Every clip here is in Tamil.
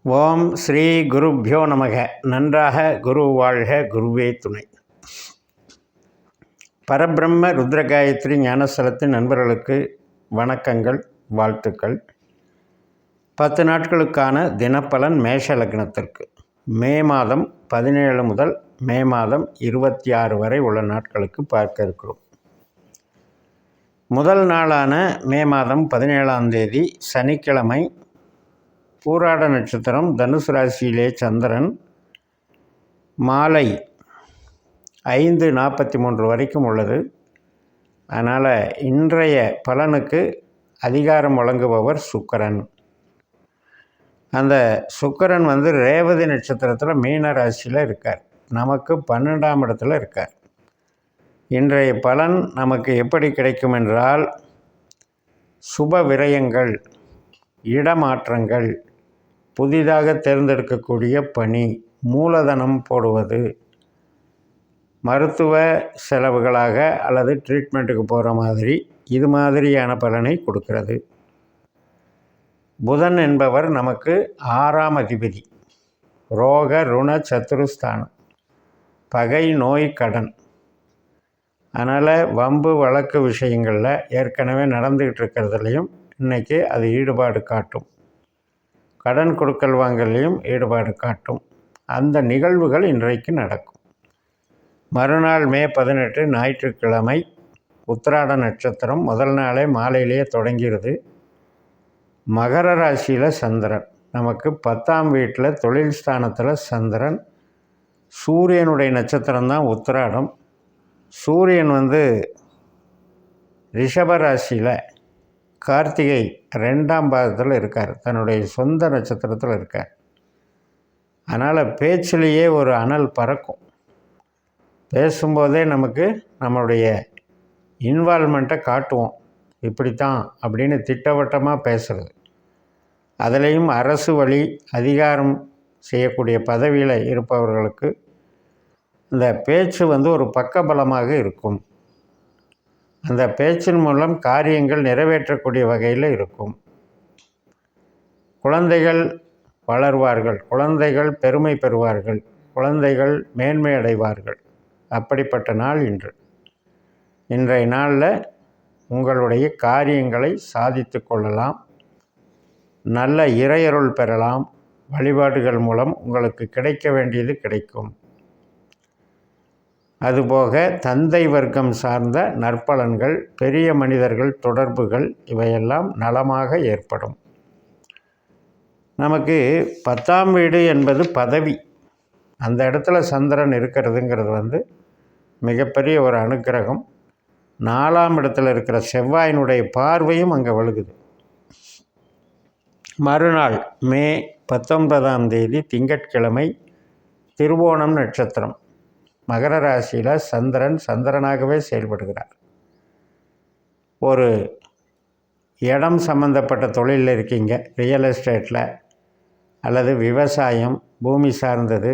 ஓம் ஸ்ரீ குருப்யோ நமக. நன்றாக குரு வாழ்க, குருவே துணை. பரபிரம்ம ருத்ரகாயத்ரி ஞானஸ்தலத்தின் நண்பர்களுக்கு வணக்கங்கள், வாழ்த்துக்கள். 10 நாட்களுக்கான தினப்பலன் மேஷ லக்னத்திற்கு மே மாதம் 17 முதல் மே மாதம் 26 வரை உள்ள நாட்களுக்கு பார்க்க இருக்கிறோம். முதல் நாளான மே மாதம் 17ஆம் தேதி சனிக்கிழமை, பூராட நட்சத்திரம், தனுசு ராசியிலே சந்திரன், மாலை 5:43 வரைக்கும் உள்ளது. அதனால் இன்றைய பலனுக்கு அதிகாரம் வழங்குபவர் சுக்கிரன். அந்த சுக்கிரன் ரேவதி நட்சத்திரத்தில் மீன ராசியில் இருக்கார். நமக்கு 12ஆம் இடத்துல இருக்கார். இன்றைய பலன் நமக்கு எப்படி கிடைக்கும் என்றால், சுப விரயங்கள், இடமாற்றங்கள், புதிதாக தேர்ந்தெடுக்கக்கூடிய பணி, மூலதனம் போடுவது, மருத்துவ செலவுகளாக அல்லது ட்ரீட்மெண்ட்டுக்கு போகிற மாதிரி, இது மாதிரியான பலனை கொடுக்கிறது. புதன் என்பவர் நமக்கு 6ஆம் அதிபதி. ரோக ருண சத்துருஸ்தானம், பகை, நோய், கடன். அதனால் வம்பு வழக்கு விஷயங்களில் ஏற்கனவே நடந்துக்கிட்டு இருக்கிறதுலையும் இன்றைக்கி அது ஈடுபாடு காட்டும். கடன் கொடுக்கல் வாங்கலையும் ஈடுபாடு காட்டும். அந்த நிகழ்வுகள் இன்றைக்கு நடக்கும். மறுநாள் மே 18 ஞாயிற்றுக்கிழமை, உத்திராட நட்சத்திரம். முதல் நாளே மாலையிலேயே தொடங்கிறது. மகர ராசியில் சந்திரன், நமக்கு 10ஆம் வீட்டில் தொழில் ஸ்தானத்தில் சந்திரன். சூரியனுடைய நட்சத்திரம்தான் உத்திராடம். சூரியன் ரிஷப ராசியில் கார்த்திகை 2ஆம் பாதத்தில் இருக்கார், தன்னுடைய சொந்த நட்சத்திரத்தில் இருக்கார். அதனால் பேச்சிலேயே ஒரு அனல் பறக்கும். பேசும்போதே நமக்கு நம்மளுடைய இன்வால்மெண்ட்டை காட்டுவோம். இப்படித்தான் அப்படின்னு திட்டவட்டமாக பேசுகிறது. அதிலையும் அரசு வழி அதிகாரம் செய்யக்கூடிய பதவியில் இருப்பவர்களுக்கு இந்த பேச்சு ஒரு பக்கபலமாக இருக்கும். அந்த பேச்சின் மூலம் காரியங்கள் நிறைவேற்றக்கூடிய வகையில் இருக்கும். குழந்தைகள் வளர்வார்கள், குழந்தைகள் பெருமை பெறுவார்கள், குழந்தைகள் மேன்மை அடைவார்கள். அப்படிப்பட்ட நாள் இன்று. இன்றைய நாளில் உங்களுடைய காரியங்களை சாதித்து கொள்ளலாம். நல்ல இறையருள் பெறலாம். வழிபாடுகள் மூலம் உங்களுக்கு கிடைக்க வேண்டியது கிடைக்கும். அதுபோக தந்தை வர்க்கம் சார்ந்த நற்பலன்கள், பெரிய மனிதர்கள் தொடர்புகள், இவையெல்லாம் நலமாக ஏற்படும். நமக்கு 10ஆம் வீடு என்பது பதவி. அந்த இடத்துல சந்திரன் இருக்கிறதுங்கிறது மிகப்பெரிய ஒரு அனுக்கிரகம். 4ஆம் இடத்துல இருக்கிற செவ்வாயினுடைய பார்வையும் அங்கே விழுகுது. மறுநாள் மே 19ஆம் தேதி திங்கட்கிழமை, திருவோணம் நட்சத்திரம். மகர ராசியில் சந்திரனாகவே செயல்படுகிறார். ஒரு இடம் சம்பந்தப்பட்ட தொழிலில் இருக்கீங்க, ரியல் எஸ்டேட்டில் அல்லது விவசாயம், பூமி சார்ந்தது.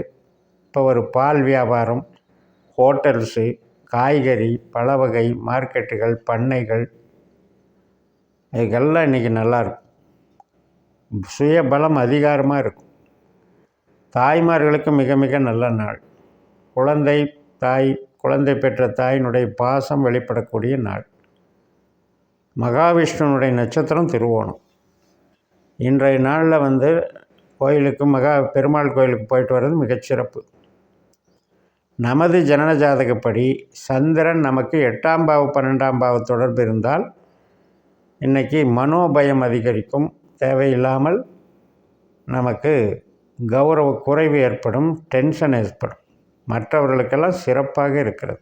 இப்போ ஒரு பால் வியாபாரம், ஹோட்டல்ஸு, காய்கறி, பழ வகை மார்க்கெட்டுகள், பண்ணைகள், இதுக்கெல்லாம் இன்றைக்கி நல்லாயிருக்கும். சுயபலம் அதிகாரமாக இருக்கும். தாய்மார்களுக்கு மிக மிக நல்ல நாள். குழந்தை பெற்ற தாயினுடைய பாசம் வெளிப்படக்கூடிய நாள். மகாவிஷ்ணுனுடைய நட்சத்திரம் திருவோணம். இன்றைய நாளில் கோயிலுக்கு, பெருமாள் கோயிலுக்கு போயிட்டு வர்றது மிகச்சிறப்பு. நமது ஜனன ஜாதகப்படி சந்திரன் நமக்கு 8ஆம் பாவ 12ஆம் பாவ தொடர்பு இருந்தால் இன்றைக்கி மனோபயம் அதிகரிக்கும். தேவையில்லாமல் நமக்கு கௌரவ குறைவு ஏற்படும், டென்ஷன் ஏற்படும். மற்றவர்களுக்கெல்லாம் சிறப்பாக இருக்கிறது.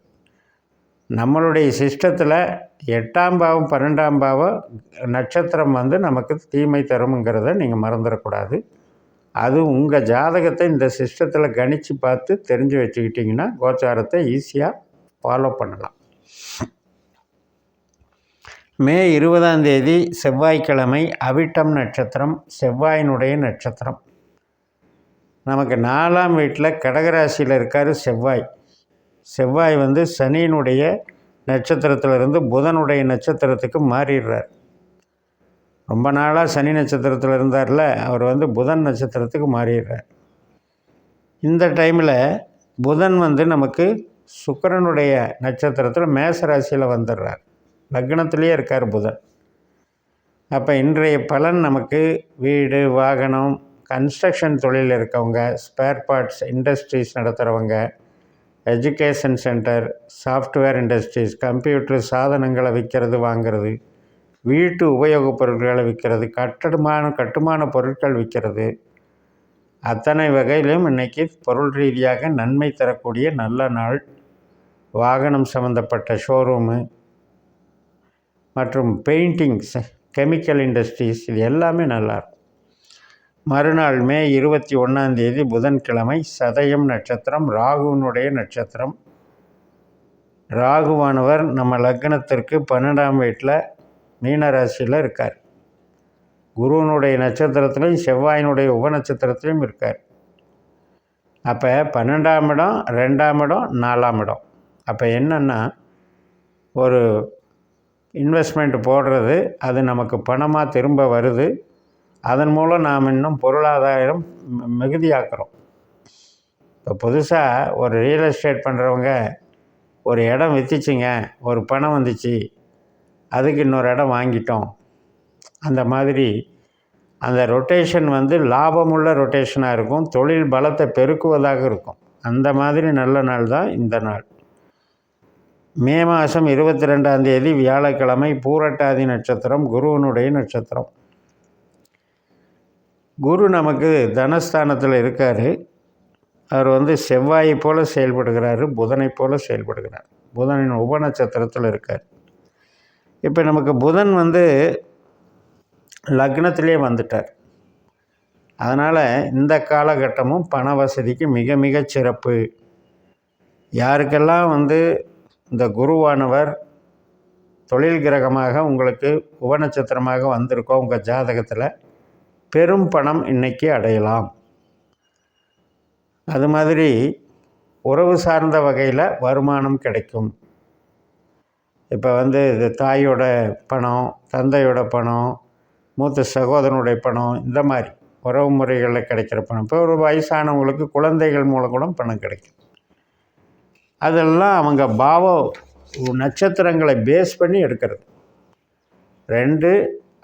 நம்மளுடைய சிஸ்டத்தில் 8ஆம் பாவம் 12ஆம் பாவம் நட்சத்திரம் நமக்கு தீமை தரும்ங்கிறத நீங்கள் மறந்துடக்கூடாது. அது உங்கள் ஜாதகத்தை இந்த சிஸ்டத்தில் கணித்து பார்த்து தெரிஞ்சு வச்சுக்கிட்டிங்கன்னா கோச்சாரத்தை ஈஸியாக ஃபாலோ பண்ணலாம். மே 20ஆம் தேதி செவ்வாய்க்கிழமை, அவிட்டம் நட்சத்திரம், செவ்வாயினுடைய நட்சத்திரம். நமக்கு 4ஆம் வீட்டில் கடகராசியில் இருக்கார் செவ்வாய். செவ்வாய் சனியினுடைய நட்சத்திரத்திலிருந்து புதனுடைய நட்சத்திரத்துக்கு மாறிடுறார். ரொம்ப நாளாக சனி நட்சத்திரத்தில் இருந்தார்ல, அவர் வந்து புதன் நட்சத்திரத்துக்கு மாறிடுறார். இந்த டைமில் புதன் வந்து நமக்கு சுக்கிரனுடைய நட்சத்திரத்தில் மேச ராசியில் வந்துடுறார். லக்னத்திலேயே இருக்கார் புதன். அப்போ இன்றைய பலன் நமக்கு வீடு, வாகனம், கன்ஸ்ட்ரக்ஷன் தொழிலில் இருக்கவங்க, ஸ்பேர் பார்ட்ஸ் இண்டஸ்ட்ரீஸ் நடத்துகிறவங்க, education centre, software industries, computer சாதனங்களை விற்கிறது வாங்கிறது, வீட்டு உபயோகப் பொருட்களை விற்கிறது, கட்டுமான பொருட்கள் விற்கிறது, அத்தனை வகையிலும் இன்றைக்கி பொருள் ரீதியாக நன்மை தரக்கூடிய நல்ல நாள். வாகனம் சம்மந்தப்பட்ட ஷோரூமு மற்றும் பெயிண்டிங்ஸ், கெமிக்கல் இண்டஸ்ட்ரீஸ், இது எல்லாமே நல்லாயிருக்கும். மறுநாள் மே 21 புதன்கிழமை, சதயம் நட்சத்திரம், ராகுவினுடைய நட்சத்திரம். ராகுவானவர் நம்ம லக்னத்திற்கு 12ஆம் வீட்டில் மீனராசியில் இருக்கார். குருவனுடைய நட்சத்திரத்திலையும் செவ்வாயினுடைய உபநட்சத்திரத்திலையும் இருக்கார். அப்போ 12ஆம் இடம், 2ஆம் இடம், 4ஆம் இடம். அப்போ என்னென்னா, ஒரு இன்வெஸ்ட்மெண்ட் போடுறது, அது நமக்கு பணமாக திரும்ப வருது. அதன் மூலம் நாம் இன்னும் பொருளாதாரம் மிகுதியாக்குறோம். இப்போ புதுசாக ஒரு ரியல் எஸ்டேட் பண்ணுறவங்க, ஒரு இடம் விற்றுச்சிங்க, ஒரு பணம் வந்துச்சு, அதுக்கு இன்னொரு இடம் வாங்கிட்டோம். அந்த மாதிரி அந்த ரொட்டேஷன் வந்து லாபமுள்ள ரொட்டேஷனாக இருக்கும், தொழில் பலத்தை பெருக்குவதாக இருக்கும். அந்த மாதிரி நல்ல நாள் தான் இந்த நாள். மே மாதம் 22 வியாழக்கிழமை, பூரட்டாதி நட்சத்திரம், குருவனுடைய நட்சத்திரம். குரு நமக்கு தனஸ்தானத்தில் இருக்கார். அவர் வந்து செவ்வாயை போல் செயல்படுகிறார், புதனை போல் செயல்படுகிறார். புதனின் உபநட்சத்திரத்தில் இருக்கார். இப்போ நமக்கு புதன் வந்து லக்னத்திலே வந்துட்டார். அதனால் இந்த காலகட்டமும் பண வசதிக்கு மிக மிக சிறப்பு. யாருக்கெல்லாம் வந்து இந்த குருவானவர் தொழில் கிரகமாக உங்களுக்கு உபநட்சத்திரமாக வந்திருக்கோ, உங்கள் ஜாதகத்தில் பெரும் பணம் இன்றைக்கி அடையலாம். அது மாதிரி உறவு சார்ந்த வகையில் வருமானம் கிடைக்கும். இப்போ வந்து இது தாயோட பணம், தந்தையோட பணம், மூத்த சகோதரனுடைய பணம், இந்த மாதிரி உறவு முறைகளில் கிடைக்கிற பணம். இப்போ ஒரு வயசானவங்களுக்கு குழந்தைகள் மூலம் கூட பணம் கிடைக்கும். அதெல்லாம் அவங்க நட்சத்திரங்களை பேஸ் பண்ணி எடுக்கிறது. 2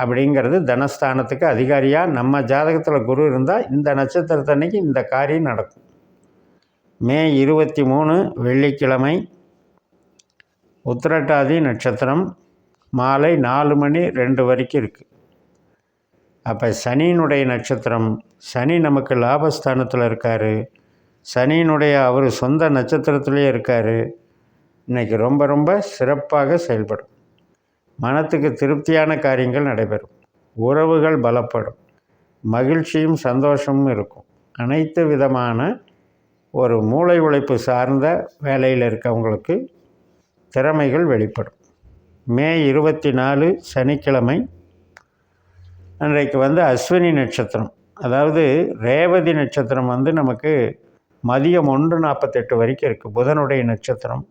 அப்படிங்கிறது தனஸ்தானத்துக்கு அதிகாரியாக நம்ம ஜாதகத்தில் குரு இருந்தால் இந்த நட்சத்திரத்தன்னைக்கு இந்த காரியம் நடக்கும். மே 23 வெள்ளிக்கிழமை, உத்திரட்டாதி நட்சத்திரம், மாலை 4 மணி 2 வரைக்கும் இருக்குது. அப்போ சனியினுடைய நட்சத்திரம். சனி நமக்கு லாபஸ்தானத்தில் இருக்கார். சனியினுடைய அவர் சொந்த நட்சத்திரத்திலே இருக்கார். இன்றைக்கி ரொம்ப ரொம்ப சிறப்பாக செயல்படும். மனத்துக்கு திருப்தியான காரியங்கள் நடைபெறும். உறவுகள் பலப்படும். மகிழ்ச்சியும் சந்தோஷமும் இருக்கும். அனைத்து விதமான ஒரு மூளை உழைப்பு சார்ந்த வேலையில் இருக்கவங்களுக்கு திறமைகள் வெளிப்படும். மே 24 சனிக்கிழமை, அன்றைக்கு வந்து அஸ்வினி நட்சத்திரம். அதாவது ரேவதி நட்சத்திரம் வந்து நமக்கு மதியம் 1:48 வரைக்கும் இருக்குது, புதனுடைய நட்சத்திரம்.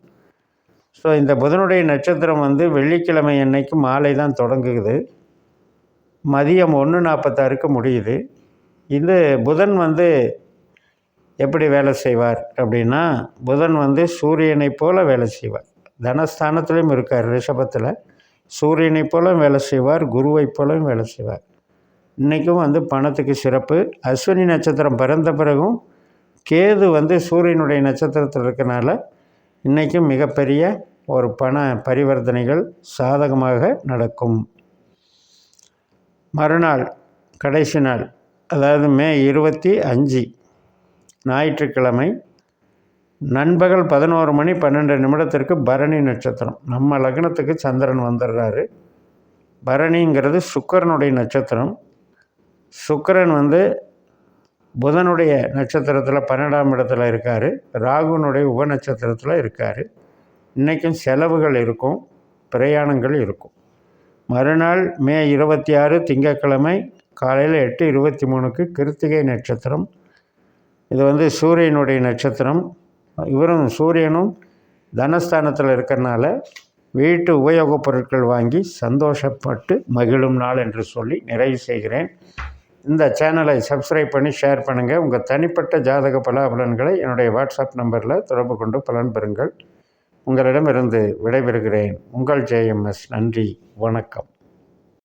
ஸோ இந்த புதனுடைய நட்சத்திரம் வந்து வெள்ளிக்கிழமை அன்னைக்கு மாலை தான் தொடங்குது, மதியம் 1:46க்கு முடியுது. இது புதன் வந்து எப்படி வேலை செய்வார் அப்படின்னா, புதன் வந்து சூரியனை போல் வேலை செய்வார். தனஸ்தானத்திலையும் இருக்கார் ரிஷபத்தில். சூரியனை போலும் வேலை செய்வார், குருவை போலும் வேலை செய்வார். இன்றைக்கும் வந்து பணத்துக்கு சிறப்பு. அஸ்வினி நட்சத்திரம் பிறந்த பிறகும் கேது வந்து சூரியனுடைய நட்சத்திரத்தில் இருக்கனால இன்றைக்கும் மிகப்பெரிய ஒரு பண பரிவர்த்தனைகள் சாதகமாக நடக்கும். மறுநாள் கடைசி நாள், அதாவது மே 25 ஞாயிற்றுக்கிழமை, நண்பகல் 11 மணி 12 பரணி நட்சத்திரம். நம்ம லக்னத்துக்கு சந்திரன் வந்துடுறாரு. பரணிங்கிறது சுக்கிரனுடைய நட்சத்திரம். சுக்கிரன் வந்து புதனுடைய நட்சத்திரத்தில் 12ஆம் இடத்துல இருக்கார். ராகுனுடைய உபநட்சத்திரத்தில் இருக்கார். இன்றைக்கும் செலவுகள் இருக்கும், பிரயாணங்கள் இருக்கும். மறுநாள் மே 26 திங்கட்கிழமை காலையில் 8:23 கிருத்திகை நட்சத்திரம். இது வந்து சூரியனுடைய நட்சத்திரம். இவரும் சூரியனும் தனஸ்தானத்தில் இருக்கிறனால வீட்டு உபயோகப் பொருட்கள் வாங்கி சந்தோஷப்பட்டு மகிழும் நாள் என்று சொல்லி நிறைவு செய்கிறேன். இந்த சேனலை சப்ஸ்கிரைப் பண்ணி ஷேர் பண்ணுங்கள். உங்கள் தனிப்பட்ட ஜாதக பலாபலன்களை என்னுடைய வாட்ஸ்அப் நம்பரில் தொடர்பு கொண்டு பலன் பெறுங்கள். உங்களிடமிருந்து விடைபெறுகிறேன். உங்கள் JMS. நன்றி, வணக்கம்.